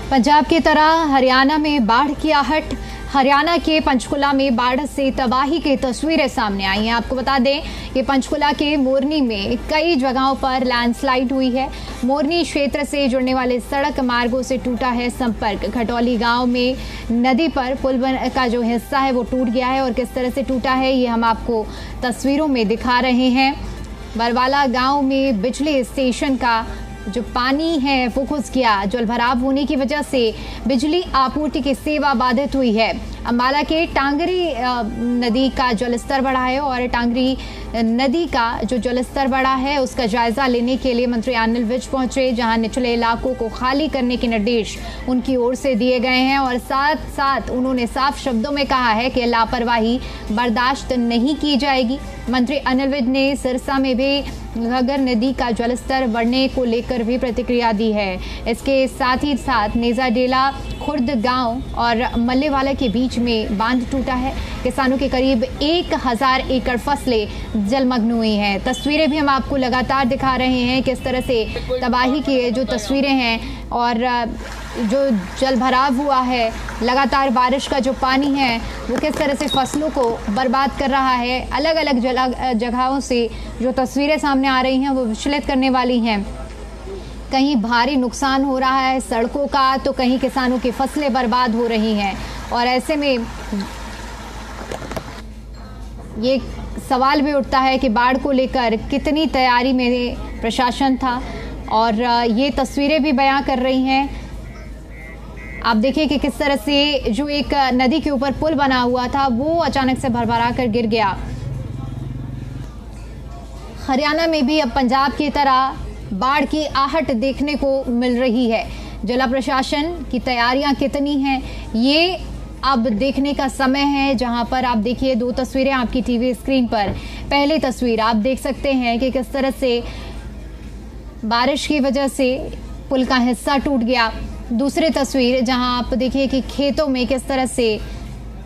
पंजाब की तरह हरियाणा में बाढ़ की आहट। हरियाणा के पंचकुला में बाढ़ से तबाही की तस्वीरें सामने आई हैं। आपको बता दें कि पंचकुला के मोरनी में कई जगहों पर लैंडस्लाइड हुई है। मोरनी क्षेत्र से जुड़ने वाले सड़क मार्गों से टूटा है संपर्क। खटौली गांव में नदी पर पुल का जो हिस्सा है वो टूट गया है और किस तरह से टूटा है ये हम आपको तस्वीरों में दिखा रहे हैं। बरवाला गांव में बिजली स्टेशन का जो पानी है वो घुस गया। जलभराव होने की वजह से बिजली आपूर्ति की सेवा बाधित हुई है। अंबाला के टांगरी नदी का जलस्तर बढ़ा है और टांगरी नदी का जो जलस्तर बढ़ा है उसका जायजा लेने के लिए मंत्री अनिल विज पहुंचे, जहां निचले इलाकों को खाली करने के निर्देश उनकी ओर से दिए गए हैं और साथ साथ उन्होंने साफ शब्दों में कहा है कि लापरवाही बर्दाश्त नहीं की जाएगी। मंत्री अनिल विज ने सिरसा में भी घग्गर नदी का जलस्तर बढ़ने को लेकर भी प्रतिक्रिया दी है। इसके साथ ही साथ नेजाडेला खुर्द गांव और मल्लेवाला के बीच में बांध टूटा है। किसानों के करीब 1000 एकड़ फसलें जलमग्न हुई हैं। तस्वीरें भी हम आपको लगातार दिखा रहे हैं किस तरह से तबाही की जो तस्वीरें हैं और जो जल भराव हुआ है, लगातार बारिश का जो पानी है वो किस तरह से फसलों को बर्बाद कर रहा है। अलग अलग जगहों से जो तस्वीरें सामने आ रही हैं वो विचलित करने वाली हैं। कहीं भारी नुकसान हो रहा है सड़कों का, तो कहीं किसानों की फसलें बर्बाद हो रही हैं। और ऐसे में ये सवाल भी उठता है कि बाढ़ को लेकर कितनी तैयारी में प्रशासन था और ये तस्वीरें भी बयां कर रही हैं। आप देखिए कि किस तरह से जो एक नदी के ऊपर पुल बना हुआ था वो अचानक से भरभरा कर गिर गया। हरियाणा में भी अब पंजाब की तरह बाढ़ की आहट देखने को मिल रही है। जिला प्रशासन की तैयारियां कितनी हैं ये अब देखने का समय है। जहां पर आप देखिए दो तस्वीरें आपकी टीवी स्क्रीन पर। पहली तस्वीर आप देख सकते हैं कि किस तरह से बारिश की वजह से पुल का हिस्सा टूट गया। दूसरी तस्वीर जहां आप देखिए कि खेतों में किस तरह से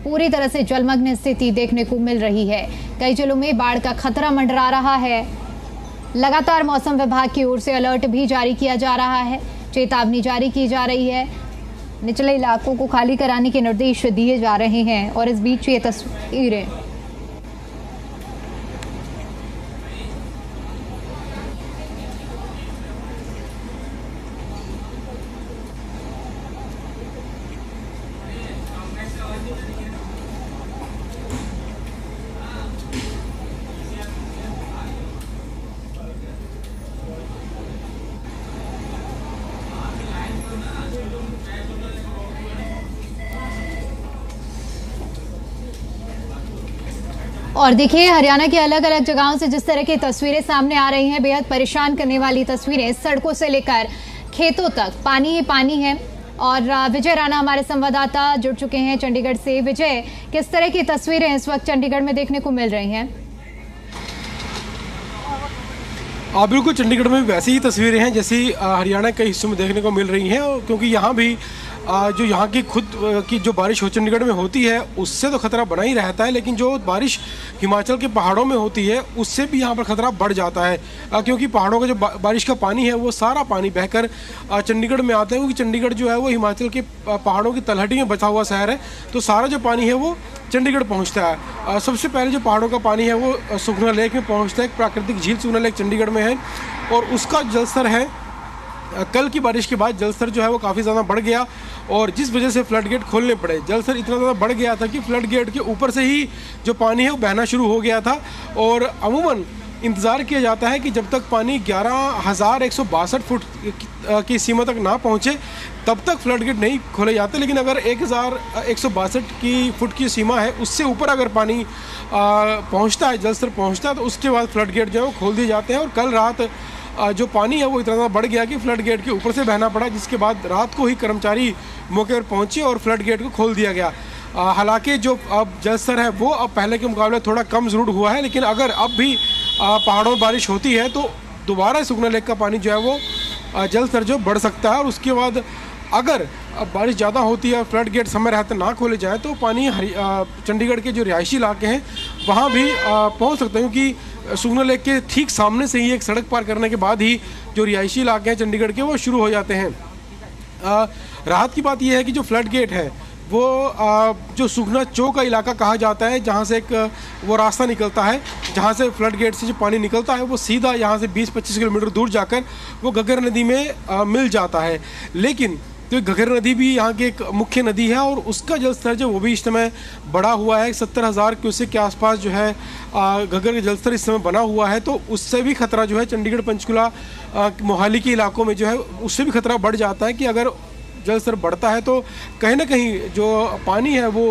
पूरी तरह से जलमग्न स्थिति देखने को मिल रही है। कई जिलों में बाढ़ का खतरा मंडरा रहा है। लगातार मौसम विभाग की ओर से अलर्ट भी जारी किया जा रहा है, चेतावनी जारी की जा रही है। निचले इलाकों को खाली कराने के निर्देश दिए जा रहे हैं और इस बीच ये तस्वीरें और देखिए हरियाणा के अलग अलग जगहों से जिस तरह की तस्वीरें सामने आ रही हैं, बेहद परेशान करने वाली तस्वीरें। सड़कों से लेकर खेतों तक पानी ही पानी है। और विजय राणा हमारे संवाददाता जुड़ चुके हैं चंडीगढ़ से। विजय, किस तरह की तस्वीरें इस वक्त चंडीगढ़ में देखने को मिल रही हैं? बिल्कुल, चंडीगढ़ में वैसी ही तस्वीरें हैं जैसी हरियाणा के हिस्सों में देखने को मिल रही हैं। क्योंकि यहाँ भी जो यहाँ की खुद की जो बारिश हो चंडीगढ़ में होती है उससे तो खतरा बना ही रहता है, लेकिन जो बारिश हिमाचल के पहाड़ों में होती है उससे भी यहाँ पर खतरा बढ़ जाता है। क्योंकि पहाड़ों का जो बारिश का पानी है वो सारा पानी बहकर चंडीगढ़ में आता है। क्योंकि चंडीगढ़ जो है वो हिमाचल के पहाड़ों की तलहटी में बचा हुआ शहर है, तो सारा जो पानी है वो चंडीगढ़ पहुंचता है। सबसे पहले जो पहाड़ों का पानी है वो सुखना लेक में पहुंचता है। एक प्राकृतिक झील सुखना लेक चंडीगढ़ में है और उसका जलस्तर है, कल की बारिश के बाद जलस्तर जो है वो काफ़ी ज़्यादा बढ़ गया और जिस वजह से फ्लड गेट खोलने पड़े। जलस्तर इतना ज़्यादा बढ़ गया था कि फ्लड गेट के ऊपर से ही जो पानी है वो बहना शुरू हो गया था। और अमूमन इंतज़ार किया जाता है कि जब तक पानी 11,162 फुट की सीमा तक ना पहुँचे तब तक फ्लड गेट नहीं खोले जाते। लेकिन अगर 1,162 फुट की सीमा है उससे ऊपर अगर पानी पहुँचता है, जलस्तर पहुँचता है, तो उसके बाद फ्लड गेट जो है वो खोल दिए जाते हैं। और कल रात जो पानी है वो इतना ज़्यादा बढ़ गया कि फ्लड गेट के ऊपर से बहना पड़ा, जिसके बाद रात को ही कर्मचारी मौके पर पहुंचे और फ्लड गेट को खोल दिया गया। हालांकि जो अब जलस्तर है वो अब पहले के मुकाबले थोड़ा कम ज़रूर हुआ है, लेकिन अगर अब भी पहाड़ों में बारिश होती है तो दोबारा सुखना लेक का पानी जो है वो जलस्तर जो बढ़ सकता है। और उसके बाद अगर बारिश ज़्यादा होती है और फ्लड गेट समय रहते ना खोले जाएँ तो पानी चंडीगढ़ के जो रिहायशी इलाके हैं वहाँ भी पहुँच सकते हैं। क्योंकि सुखना लेक के ठीक सामने से ही एक सड़क पार करने के बाद ही जो रिहायशी इलाके हैं चंडीगढ़ के वो शुरू हो जाते हैं। राहत की बात यह है कि जो फ्लड गेट है वो जो सुखना चौक का इलाका कहा जाता है, जहाँ से एक वो रास्ता निकलता है, जहाँ से फ्लड गेट से जो पानी निकलता है वो सीधा यहाँ से 20-25 किलोमीटर दूर जाकर वो घग्गर नदी में मिल जाता है। लेकिन तो घग्गर नदी भी यहाँ की एक मुख्य नदी है और उसका जलस्तर जो वो भी इस समय बढ़ा हुआ है। 70,000 क्यूसेक के आसपास जो है घग्गर का जलस्तर इस समय बना हुआ है, तो उससे भी खतरा जो है चंडीगढ़ पंचकुला मोहाली के इलाकों में जो है उससे भी खतरा बढ़ जाता है कि अगर जलस्तर बढ़ता है तो कहीं ना कहीं जो पानी है वो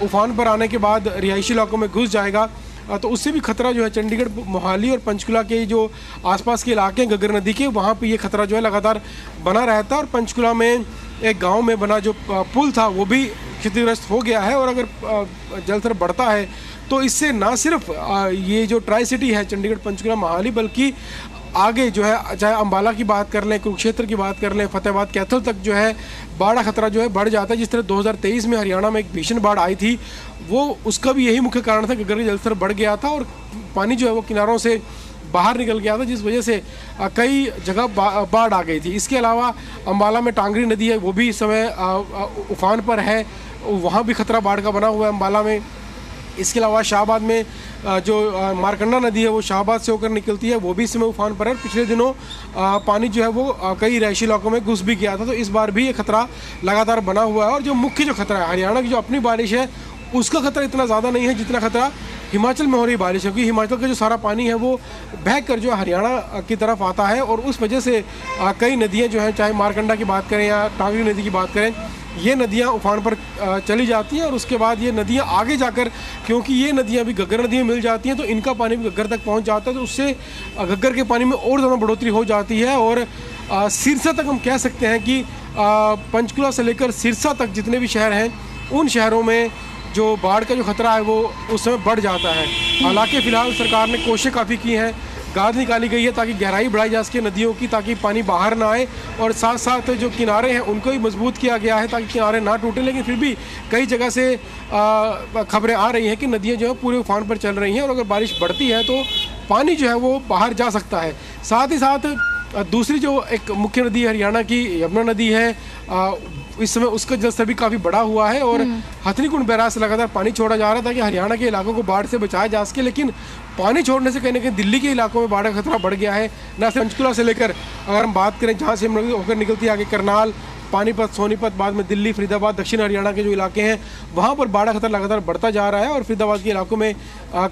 उफान पर आने के बाद रिहायशी इलाकों में घुस जाएगा, तो उससे भी खतरा जो है चंडीगढ़ मोहाली और पंचकुला के जो आसपास के इलाके हैं घग्गर नदी के, वहाँ पे ये खतरा जो है लगातार बना रहता है। और पंचकुला में एक गांव में बना जो पुल था वो भी क्षतिग्रस्त हो गया है। और अगर जलस्तर बढ़ता है तो इससे ना सिर्फ ये जो ट्राई सिटी है चंडीगढ़ पंचकुला मोहाली, बल्कि आगे जो है चाहे अंबाला की बात कर लें, कुरुक्षेत्र की बात कर लें, फतेहाबाद कैथल तक जो है बाढ़ खतरा जो है बढ़ जाता है। जिस तरह 2023 में हरियाणा में एक भीषण बाढ़ आई थी, वो उसका भी यही मुख्य कारण था कि घग्गर का जलस्तर बढ़ गया था और पानी जो है वो किनारों से बाहर निकल गया था, जिस वजह से कई जगह बाढ़ आ गई थी। इसके अलावा अंबाला में टांगरी नदी है, वो भी इस समय उफान पर है, वहाँ भी खतरा बाढ़ का बना हुआ है अंबाला में। इसके अलावा शाहबाद में जो मारकंडा नदी है वो शाहबाद से होकर निकलती है, वो भी इस समय उफान पर है। पिछले दिनों पानी जो है वो कई रिहायशी इलाकों में घुस भी गया था, तो इस बार भी ये खतरा लगातार बना हुआ है। और जो मुख्य जो खतरा है हरियाणा की जो अपनी बारिश है उसका खतरा इतना ज़्यादा नहीं है जितना खतरा हिमाचल में हो रही बारिश है, क्योंकि हिमाचल का जो सारा पानी है वो बह कर जो हरियाणा की तरफ आता है और उस वजह से कई नदियाँ जो हैं, चाहे मारकंडा की बात करें या टांगरी नदी की बात करें, ये नदियाँ उफान पर चली जाती हैं। और उसके बाद ये नदियाँ आगे जाकर, क्योंकि ये नदियाँ भी घग्गर नदी में मिल जाती हैं, तो इनका पानी भी घग्गर तक पहुँच जाता है, तो उससे घग्गर के पानी में और ज़्यादा बढ़ोतरी हो जाती है। और सिरसा तक हम कह सकते हैं कि पंचकुला से लेकर सिरसा तक जितने भी शहर हैं, उन शहरों में जो बाढ़ का जो खतरा है वो उस समय बढ़ जाता है। हालांकि फ़िलहाल सरकार ने कोशिशें काफ़ी की हैं, गाद निकाली गई है ताकि गहराई बढ़ाई जा सके नदियों की, ताकि पानी बाहर ना आए, और साथ साथ जो किनारे हैं उनको भी मजबूत किया गया है ताकि किनारे ना टूटें। लेकिन फिर भी कई जगह से खबरें आ रही हैं कि नदियां जो है पूरे उफान पर चल रही हैं और अगर बारिश बढ़ती है तो पानी जो है वो बाहर जा सकता है। साथ ही साथ दूसरी जो एक मुख्य नदी हरियाणा की यमुना नदी है, इस समय उसका जलस्तर भी काफ़ी बढ़ा हुआ है और हथनीकुंड बैराज से लगातार पानी छोड़ा जा रहा था कि हरियाणा के इलाकों को बाढ़ से बचाया जा सके। लेकिन पानी छोड़ने से कहीं ना कहीं दिल्ली के इलाकों में बाढ़ का खतरा बढ़ गया है। न सिर्फ पंचकुला से लेकर अगर हम बात करें जहाँ से हम होकर निकलती है आगे करनाल, पानीपत, सोनीपत, बाद में दिल्ली, फरीदाबाद, दक्षिण हरियाणा के जो इलाके हैं वहाँ पर बाढ़ खतरा लगातार बढ़ता जा रहा है। और फरीदाबाद के इलाकों में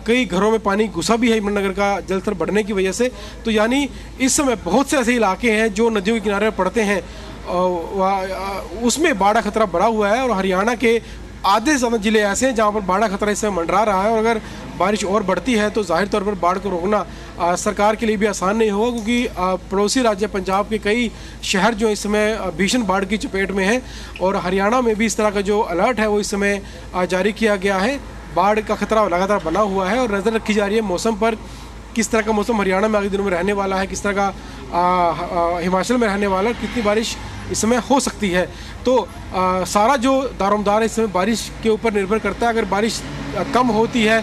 कई घरों में पानी घुसा भी है यमुनानगर का जलस्तर बढ़ने की वजह से। तो यानी इस समय बहुत से ऐसे इलाके हैं जो नदियों के किनारे पर पड़ते हैं, उसमें बाढ़ खतरा बढ़ा हुआ है। और हरियाणा के आधे से ज़्यादा जिले ऐसे हैं जहाँ पर बाढ़ खतरा इस समय मंडरा रहा है। और अगर बारिश और बढ़ती है तो जाहिर तौर पर बाढ़ को रोकना सरकार के लिए भी आसान नहीं होगा, क्योंकि पड़ोसी राज्य पंजाब के कई शहर जो इस समय भीषण बाढ़ की चपेट में हैं। और हरियाणा में भी इस तरह का जो अलर्ट है वो इस समय जारी किया गया है। बाढ़ का खतरा लगातार बना हुआ है और नज़र रखी जा रही है मौसम पर, किस तरह का मौसम हरियाणा में आगे दिनों में रहने वाला है, किस तरह का हिमाचल में रहने वाला है, कितनी बारिश इस समय हो सकती है। तो सारा जो दारोमदार इस समय बारिश के ऊपर निर्भर करता है। अगर बारिश कम होती है,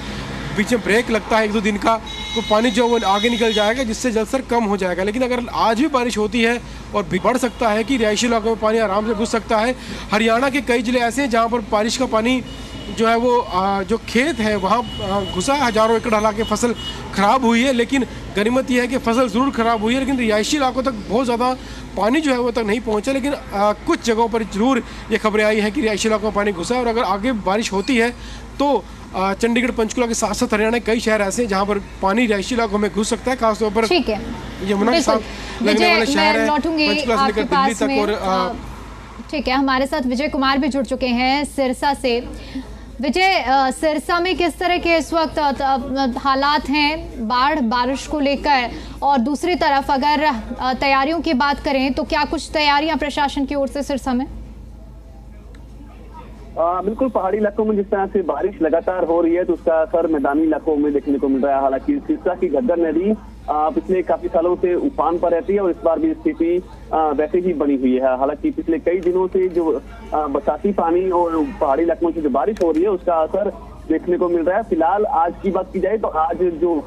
बीच में ब्रेक लगता है 1-2 दिन का, तो पानी जो वो आगे निकल जाएगा जिससे जलस्तर कम हो जाएगा। लेकिन अगर आज भी बारिश होती है और भी बढ़ सकता है कि रिहायशी इलाकों में पानी आराम से घुस सकता है। हरियाणा के कई जिले ऐसे हैं जहाँ पर बारिश का पानी जो है वो जो खेत है वहाँ घुसा है, हज़ारों एकड़, हालांकि फसल ख़राब हुई है। लेकिन गनीमत यह है कि फसल ज़रूर ख़राब हुई है, लेकिन रिहायशी इलाकों तक बहुत ज़्यादा पानी जो है वो तक नहीं पहुँचा। लेकिन कुछ जगहों पर ज़रूर ये खबरें आई हैं कि रिहायशी इलाकों में पानी घुसा है। और अगर आगे बारिश होती है तो चंडीगढ़ पंचकुला के साथ साथ हरियाणा के कई शहर ऐसे हैं जहाँ पर पानी रिहायशी इलाकों में घुस सकता है, खासतौर पर यमुना के साथ लगने वाले शहर है पंचकुला से लेकर दिल्ली तक। और ठीक है, हमारे साथ विजय कुमार भी जुड़ चुके हैं सिरसा से। विजय, सिरसा में किस तरह के इस वक्त हालात हैं बारिश को लेकर, और दूसरी तरफ अगर तैयारियों की बात करें तो क्या कुछ तैयारियां प्रशासन की ओर से सिरसा में? बिल्कुल, पहाड़ी इलाकों में जिस तरह से बारिश लगातार हो रही है तो उसका असर मैदानी इलाकों में देखने को मिल रहा है। हालांकि सिरसा की घग्गर नदी पिछले काफी सालों से उफान पर रहती है और इस बार भी स्थिति वैसे ही बनी हुई है। हालांकि पिछले कई दिनों से जो बरसाती पानी और पहाड़ी इलाकों से जो बारिश हो रही है उसका असर देखने को मिल रहा है। फिलहाल आज की बात की जाए तो आज जो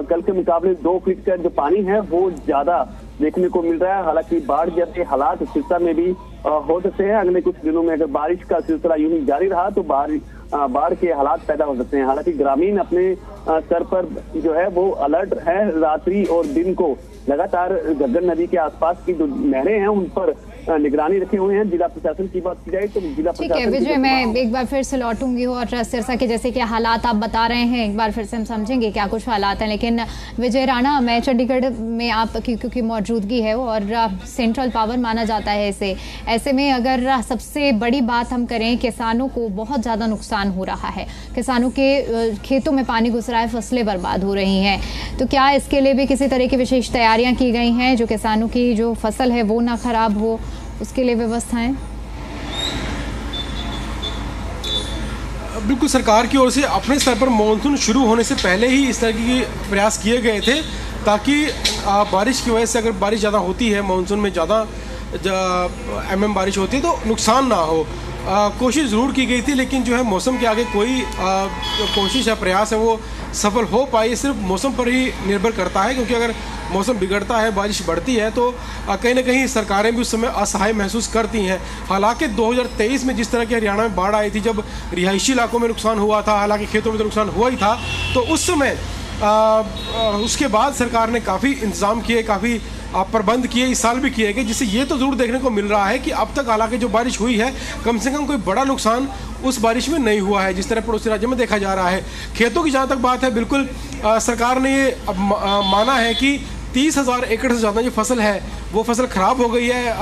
कल के मुकाबले 2 फीट का जो पानी है वो ज्यादा देखने को मिल रहा है। हालांकि बाढ़ जैसे हालात सिरसा में भी हो सकते हैं। अगले कुछ दिनों में अगर बारिश का सिलसिला यूं ही जारी रहा तो बाढ़ के हालात पैदा हो सकते हैं। हालांकि ग्रामीण अपने स्तर पर जो है वो अलर्ट है, रात्रि और दिन को लगातार घग्गर नदी के आसपास की जो नहरें हैं उन पर निगरानी रखे हुए हैं। जिला प्रशासन की बात की जाए तो जिला ठीक है विजय, मैं एक बार फिर से लौटूंगी और सिरसा के जैसे कि हालात आप बता रहे हैं एक बार फिर से हम समझेंगे क्या कुछ हालात हैं। लेकिन विजय राणा, मैं चंडीगढ़ में आपकी क्योंकि मौजूदगी है और सेंट्रल पावर माना जाता है इसे, ऐसे में अगर सबसे बड़ी बात हम करें, किसानों को बहुत ज़्यादा नुकसान हो रहा है, किसानों के खेतों में पानी घुस रहा है, फसलें बर्बाद हो रही हैं, तो क्या इसके लिए भी किसी तरह की विशेष तैयारियां की गई हैं जो किसानों की जो फसल है वो ना खराब हो, उसके लिए व्यवस्थाएं? बिल्कुल, सरकार की ओर से अपने स्तर पर मानसून शुरू होने से पहले ही इस तरह के प्रयास किए गए थे ताकि बारिश की वजह से अगर बारिश ज़्यादा होती है, मानसून में ज़्यादा बारिश होती है तो नुकसान ना हो। कोशिश ज़रूर की गई थी, लेकिन जो है मौसम के आगे कोई कोशिश या प्रयास है वो सफल हो पाई सिर्फ मौसम पर ही निर्भर करता है। क्योंकि अगर मौसम बिगड़ता है, बारिश बढ़ती है तो कहीं ना कहीं सरकारें भी उस समय असहाय महसूस करती हैं। हालांकि 2023 में जिस तरह की हरियाणा में बाढ़ आई थी, जब रिहायशी इलाकों में नुकसान हुआ था, हालांकि खेतों में तो नुकसान हुआ ही था, तो उस समय उसके बाद सरकार ने काफ़ी इंतजाम किए, काफ़ी प्रबंध किए, इस साल भी किए गए, जिससे ये तो ज़रूर देखने को मिल रहा है कि अब तक हालांकि जो बारिश हुई है कम से कम कोई बड़ा नुकसान उस बारिश में नहीं हुआ है जिस तरह पड़ोसी राज्यों में देखा जा रहा है। खेतों की जहाँ तक बात है, बिल्कुल सरकार ने ये माना है कि 30,000 एकड़ से ज़्यादा जो फसल है वो फसल ख़राब हो गई है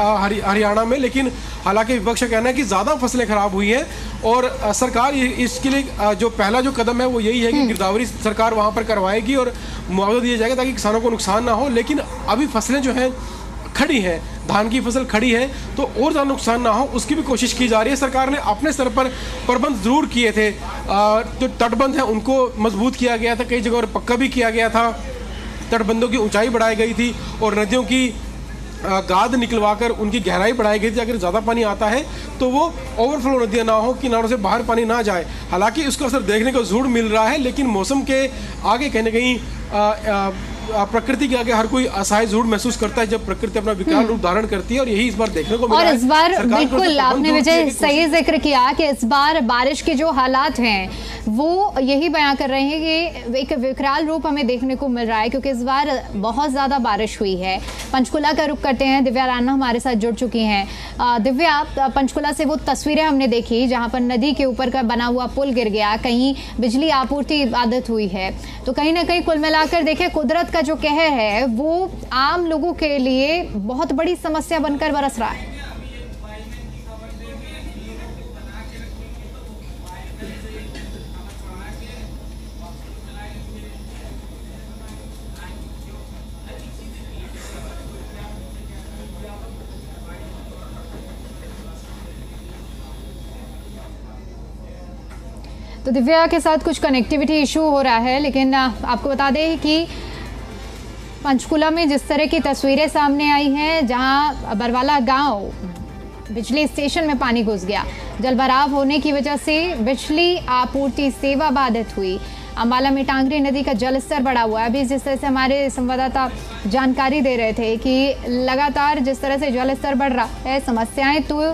हरियाणा में। लेकिन हालांकि विपक्ष का कहना है कि ज़्यादा फसलें ख़राब हुई हैं और सरकार इसके लिए जो पहला जो कदम है वो यही है कि गिरदावरी सरकार वहाँ पर करवाएगी और मुआवजा दिया जाएगा ताकि किसानों को नुकसान ना हो। लेकिन अभी फसलें जो हैं खड़ी है, धान की फसल खड़ी है, तो और ज़्यादा नुकसान ना हो उसकी भी कोशिश की जा रही है। सरकार ने अपने स्तर पर प्रबंध ज़रूर किए थे, जो तटबंध हैं उनको मजबूत किया गया था, कई जगहों पर पक्का भी किया गया था, तटबंधों की ऊंचाई बढ़ाई गई थी और नदियों की गाद निकलवाकर उनकी गहराई बढ़ाई गई थी। अगर ज़्यादा पानी आता है तो वो ओवरफ्लो नदियाँ ना हो, किनारों से बाहर पानी ना जाए। हालांकि उसका असर देखने को जरूर मिल रहा है, लेकिन मौसम के आगे कहीं ना कहीं प्रकृति के आगे हर कोई असहाय जरूर महसूस करता है जब प्रकृति अपना विकराल रूप धारण करती है, और यही इस बार देखने को मिला है। और इस बार बिल्कुल आपने विजय सही जिक्र किया कि इस बार बारिश के जो हालात हैं वो यही बयां कर रहे हैं कि एक विकराल रूप हमें देखने को मिल रहा है, क्योंकि इस बार बहुत ज्यादा बारिश हुई है। पंचकुला का रुख करते हैं, दिव्या राणा हमारे साथ जुड़ चुकी हैं। दिव्या, पंचकुला से वो तस्वीरें हमने देखी जहां पर नदी के ऊपर का बना हुआ पुल गिर गया, कहीं बिजली आपूर्ति बाधित हुई है, तो कहीं ना कहीं कुल मिलाकर देखें कुदरत का जो कहर है वो आम लोगों के लिए बहुत बड़ी समस्या बनकर बरस रहा है। तो दिव्या के साथ कुछ कनेक्टिविटी इशू हो रहा है, लेकिन आपको बता दें कि पंचकुला में जिस तरह की तस्वीरें सामने आई हैं, जहां बरवाला गांव बिजली स्टेशन में पानी घुस गया, जलभराव होने की वजह से बिजली आपूर्ति सेवा बाधित हुई। अंबाला में टांगरी नदी का जलस्तर बढ़ा हुआ है। अभी जिस तरह से हमारे संवाददाता जानकारी दे रहे थे कि लगातार जिस तरह से जलस्तर बढ़ रहा है, समस्याएं तो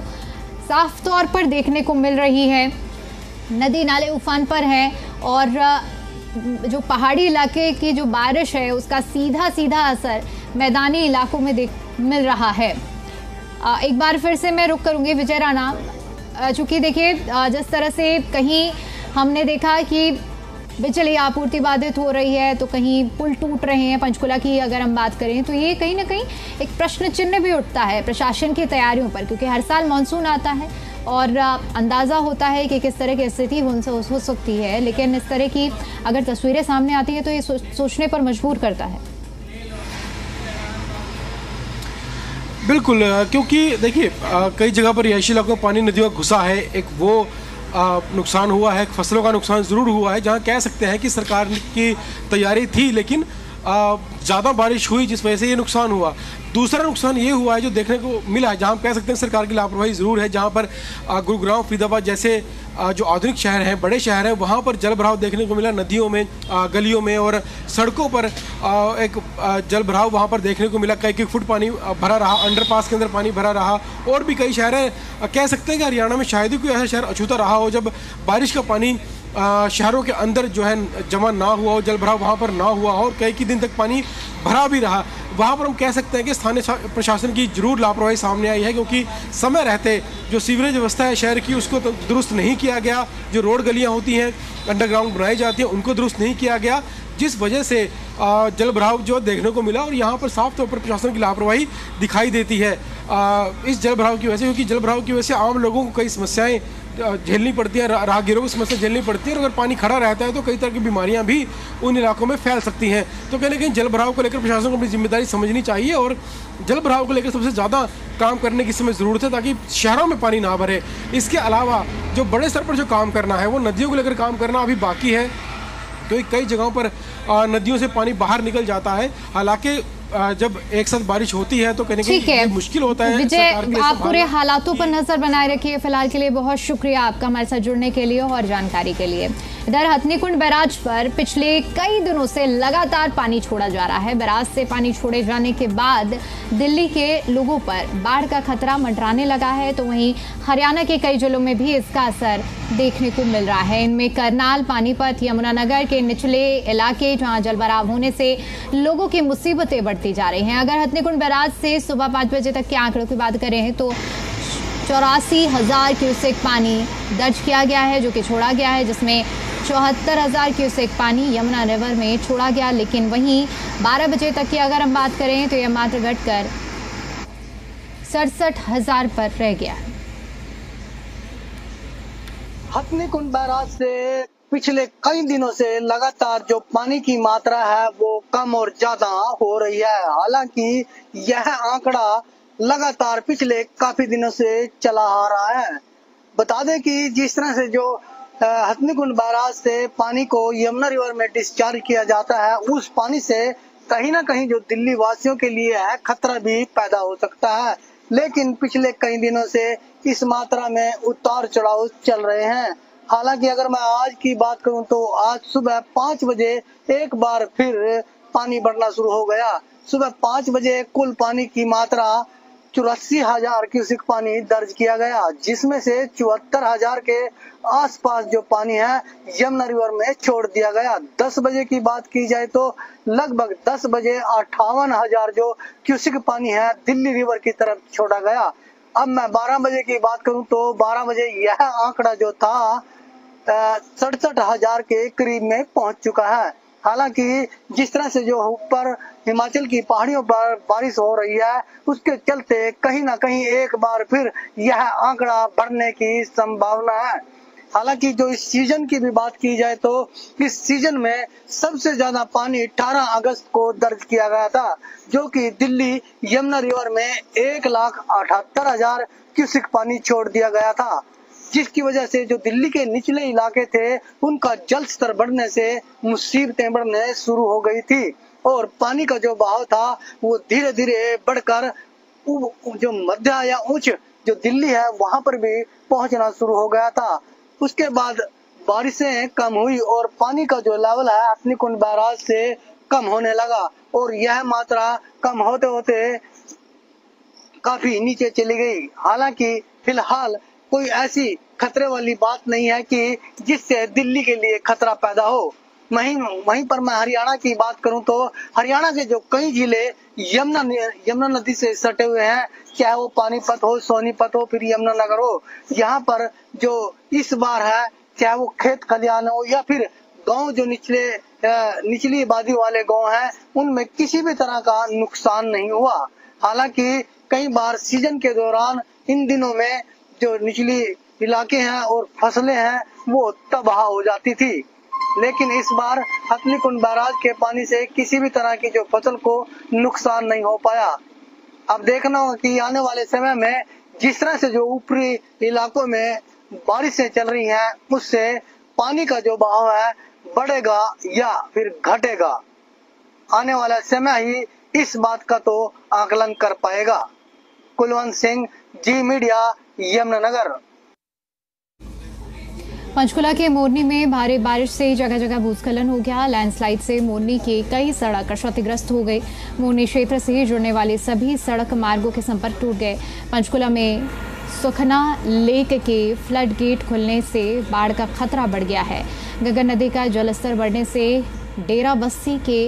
साफ तौर पर देखने को मिल रही है। नदी नाले उफान पर हैं और जो पहाड़ी इलाके की जो बारिश है उसका सीधा सीधा असर मैदानी इलाकों में मिल रहा है। एक बार फिर से मैं रुक करूंगी विजय राणा, चूँकि देखिए जिस तरह से कहीं हमने देखा कि बिजली आपूर्ति बाधित हो रही है तो कहीं पुल टूट रहे हैं। पंचकुला की अगर हम बात करें तो ये कहीं ना कहीं एक प्रश्न चिन्ह भी उठता है प्रशासन की तैयारियों पर, क्योंकि हर साल मानसून आता है और अंदाज़ा होता है कि किस तरह की स्थिति हो सकती है, लेकिन इस तरह की अगर तस्वीरें सामने आती हैं तो ये सोचने पर मजबूर करता है। बिल्कुल, क्योंकि देखिए कई जगह पर रिहायशी इलाकों में पानी नदियों का घुसा है, एक वो नुकसान हुआ है, फसलों का नुकसान ज़रूर हुआ है, जहां कह सकते हैं कि सरकार की तैयारी थी, लेकिन ज़्यादा बारिश हुई जिस वजह से ये नुकसान हुआ। दूसरा नुकसान ये हुआ है जो देखने को मिला है, जहाँ हम कह सकते हैं सरकार की लापरवाही ज़रूर है, जहाँ पर गुरुग्राम, फरीदाबाद जैसे जो आधुनिक शहर हैं, बड़े शहर हैं, वहाँ पर जल भराव देखने को मिला, नदियों में, गलियों में और सड़कों पर एक जल भराव वहाँ पर देखने को मिला। कई फुट पानी भरा रहा, अंडरपास के अंदर पानी भरा रहा। और भी कई शहर हैं, कह सकते हैं कि हरियाणा में शायद ही कोई ऐसा शहर अछूता रहा हो जब बारिश का पानी शहरों के अंदर जो है जमा ना हुआ हो, जल भराव वहाँ पर ना हुआ हो और कई दिन तक पानी भरा भी रहा। वहाँ पर हम कह सकते हैं कि स्थानीय प्रशासन की जरूर लापरवाही सामने आई है, क्योंकि समय रहते जो सीवरेज व्यवस्था है शहर की उसको तो दुरुस्त नहीं किया गया। जो रोड गलियाँ होती हैं, अंडरग्राउंड बनाई जाती हैं, उनको दुरुस्त नहीं किया गया, जिस वजह से जल भराव जो देखने को मिला। और यहाँ पर साफ तौर पर प्रशासन की लापरवाही दिखाई देती है इस जल भराव की वजह से, क्योंकि जल भराव की वजह से आम लोगों को कई समस्याएं झेलनी पड़ती है, राहगीरों को समस्या झेलनी पड़ती है। और अगर पानी खड़ा रहता है तो कई तरह की बीमारियां भी उन इलाकों में फैल सकती हैं। तो कहीं ना कहीं जल भराव को लेकर प्रशासन को अपनी जिम्मेदारी समझनी चाहिए और जल भराव को लेकर सबसे ज़्यादा काम करने की समय ज़रूरत है, ताकि शहरों में पानी ना भरे। इसके अलावा जो बड़े स्तर पर जो काम करना है वो नदियों को लेकर काम करना अभी बाकी है, क्योंकि कई जगहों पर नदियों से पानी बाहर निकल जाता है। हालांकि जब एक साथ बारिश होती है तो कहीं ये मुश्किल होता है। विजय, आप पूरे हालातों पर नजर बनाए रखिए। फिलहाल के लिए बहुत शुक्रिया आपका हमारे साथ जुड़ने के लिए और जानकारी के लिए। इधर हथनीकुंड बैराज पर पिछले कई दिनों से लगातार पानी छोड़ा जा रहा है। बैराज से पानी छोड़े जाने के बाद दिल्ली के लोगों पर बाढ़ का खतरा मंडराने लगा है, तो वहीं हरियाणा के कई जिलों में भी इसका असर देखने को मिल रहा है। इनमें करनाल, पानीपत, यमुनानगर के निचले इलाके जहां जलभराव होने से लोगों की मुसीबतें बढ़ती जा रही हैं। अगर हथनीकुंड बैराज से सुबह 5 बजे तक के आंकड़ों की बात करें तो 84,000 क्यूसेक पानी दर्ज किया गया है जो कि छोड़ा गया है, जिसमें 74,000 क्यूसेक पानी यमुना रिवर में छोड़ा गया। लेकिन वहीं 12 बजे तक की अगर हम बात करें तो यह मात्र घटकर 67,000 पर रह गया है। हथनीकुंड बैराज से पिछले कई दिनों से लगातार जो पानी की मात्रा है वो कम और ज्यादा हो रही है। हालांकि यह आंकड़ा लगातार पिछले काफी दिनों से चला आ रहा है। बता दें कि जिस तरह से जो हथनीकुंड बैराज से पानी को यमुना रिवर में डिस्चार्ज किया जाता है, उस पानी से कहीं ना कहीं जो दिल्ली वासियों के लिए है खतरा भी पैदा हो सकता है। लेकिन पिछले कई दिनों से इस मात्रा में उतार चढ़ाव चल रहे हैं। हालांकि अगर मैं आज की बात करूं तो आज सुबह 5 बजे एक बार फिर पानी बढ़ना शुरू हो गया। सुबह 5 बजे कुल पानी की मात्रा 84,000 क्यूसेक पानी दर्ज किया गया, जिसमें से 74,000 के आसपास जो पानी है यमुना रिवर में छोड़ दिया गया। 10 बजे की बात की जाए तो लगभग 10 बजे 58,000 जो क्यूसेक पानी है दिल्ली रिवर की तरफ छोड़ा गया। अब मैं 12 बजे की बात करूं तो 12 बजे यह आंकड़ा जो था 67,000 के करीब में पहुंच चुका है। हालांकि जिस तरह से जो ऊपर हिमाचल की पहाड़ियों पर बारिश हो रही है, उसके चलते कहीं ना कहीं एक बार फिर यह आंकड़ा बढ़ने की संभावना है। हालांकि जो इस सीजन की भी बात की जाए तो इस सीजन में सबसे ज्यादा पानी 18 अगस्त को दर्ज किया गया था, जो कि दिल्ली यमुना रिवर में 1,78,000 क्यूसेक पानी छोड़ दिया गया था, जिसकी वजह से जो दिल्ली के निचले इलाके थे उनका जल स्तर बढ़ने से मुसीबतें बढ़ने शुरू हो गई थी और पानी का जो बहाव था वो धीरे धीरे बढ़कर जो मध्य या उच्च जो दिल्ली है वहां पर भी पहुंचना शुरू हो गया था। उसके बाद बारिशें कम हुई और पानी का जो लेवल है हथनीकुंड बैराज से कम होने लगा और यह मात्रा कम होते होते काफी नीचे चली गई। हालांकि फिलहाल कोई ऐसी खतरे वाली बात नहीं है कि जिससे दिल्ली के लिए खतरा पैदा हो। वहीं पर मैं हरियाणा की बात करूं तो हरियाणा के जो कई जिले यमुना नदी से सटे हुए हैं, चाहे वो पानीपत हो, सोनीपत हो, फिर यमुनानगर हो, यहाँ पर जो इस बार है चाहे वो खेत खलियान हो या फिर गांव जो निचली आबादी वाले गांव हैं, उनमें किसी भी तरह का नुकसान नहीं हुआ। हालांकि कई बार सीजन के दौरान इन दिनों में जो निचली इलाके हैं और फसलें हैं वो तबाह हो जाती थी, लेकिन इस बार हथनीकुंड बैराज के पानी से किसी भी तरह की जो फसल को नुकसान नहीं हो पाया। अब देखना होगा कि आने वाले समय में जिस तरह से जो ऊपरी इलाकों में बारिशें चल रही हैं, उससे पानी का जो बहाव है बढ़ेगा या फिर घटेगा। आने वाला समय ही इस बात का तो आकलन कर पाएगा। कुलवंत सिंह, जी मीडिया, यमुनानगर। पंचकुला के मोरनी में भारी बारिश से जगह जगह भूस्खलन हो गया। लैंडस्लाइड से मोरनी के कई सड़क क्षतिग्रस्त हो गए। मोरनी क्षेत्र से जुड़ने वाले सभी सड़क मार्गों के संपर्क टूट गए। पंचकुला में सुखना लेक के फ्लड गेट खुलने से बाढ़ का खतरा बढ़ गया है। गगन नदी का जलस्तर बढ़ने से डेरा बस्ती के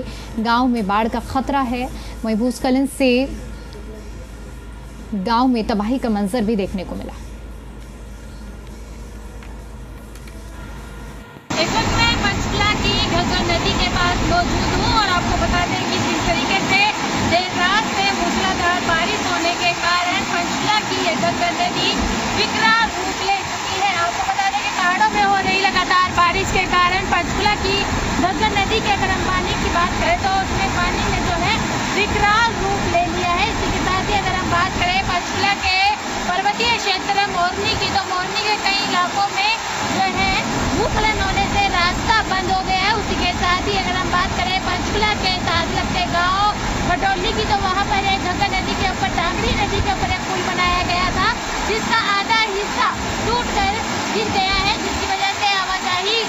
गांव में बाढ़ का खतरा है। वहीं भूस्खलन से गांव में तबाही का मंजर भी देखने को मिला। इस वक्त मैं पंचकुला की घग्गर नदी के पास मौजूद हूँ और आपको बता दें कि जिस तरीके से देर रात में मूसलाधार बारिश होने के कारण पंचकुला की ये घग्गर नदी विकराल रूप ले चुकी है। आपको बता दें कि पहाड़ों में हो रही लगातार बारिश के कारण पंचकुला की घग्गर नदी के अगर हम पानी की बात करें तो उसमें पानी ने जो है विकराल रूप ले लिया है। इसी के साथ ही अगर हम बात करें पंचकुला के पर्वतीय क्षेत्र मोरनी की, तो मोरनी के कई इलाकों में जो है भूस्खलन होने से रास्ता बंद हो गया है। उसी के साथ ही अगर हम बात करें पंचकुला के साथ लगते गांव भटोली की, तो वहां पर एक घग्गर नदी के ऊपर टांगरी नदी के ऊपर एक पुल बनाया गया था जिसका आधा हिस्सा टूट कर गिर गया है, जिसकी वजह से आवाजाही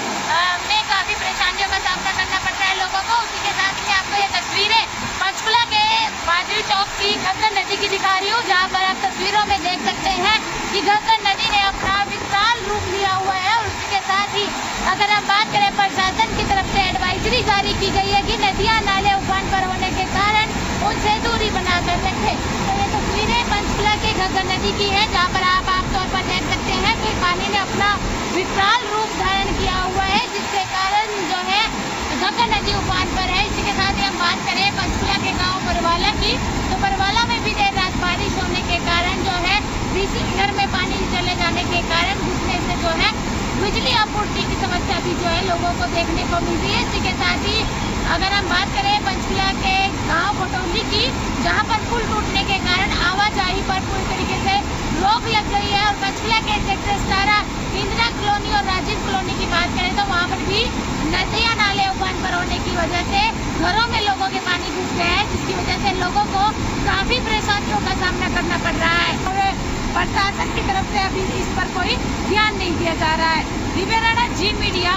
में काफी परेशानियों का सामना करना पड़ रहा है लोगों को। उसी के साथ ही आपको ये तस्वीरें पंचकुला के बाजरी चौक की घग्गर नदी की दिखा रही हूँ, जहाँ पर आप तस्वीरों में देख सकते हैं कि घग्गर नदी ने अपना विकराल रूप लिया हुआ है। और उसी के साथ ही अगर हम बात करें प्रशासन की तरफ से एडवाइजरी जारी की गई है कि नदियां नाले उफान पर होने के कारण उनसे दूरी बनाकर रखें। तो ये तस्वीरें पंचकुला के घग्गर नदी की है, जहाँ पर आप आमतौर पर देख सकते हैं कि पानी ने अपना विकराल रूप धारण किया हुआ है, जिसके कारण जो है घग्गर नदी उफान पर है। इसी के साथ ही हम बात करें पंचकुला के गाँव परवाला की, तो परवाला में भी देर रात बारिश होने के कारण जो है बिजली घर में पानी चले जाने के कारण घुसने से जो है बिजली आपूर्ति की समस्या भी जो है लोगों को देखने को मिल रही है। इसी के साथ ही अगर हम बात करें पंचकुला के गांव भटोली की, जहां पर पुल टूटने के कारण आवाजाही पर पूरी तरीके से रोक लग गई है। और पंचकुला के सेक्टर 17 इंदिरा कॉलोनी और राजीव कॉलोनी की बात करें तो वहां पर भी नदियां नाले उफान पर होने की वजह से घरों में लोगों के पानी घुस गया है, जिसकी वजह से लोगों को काफी परेशानियों का सामना करना पड़ रहा है। और प्रशासन की तरफ से अभी इस पर कोई ध्यान नहीं दिया जा रहा है। जी मीडिया।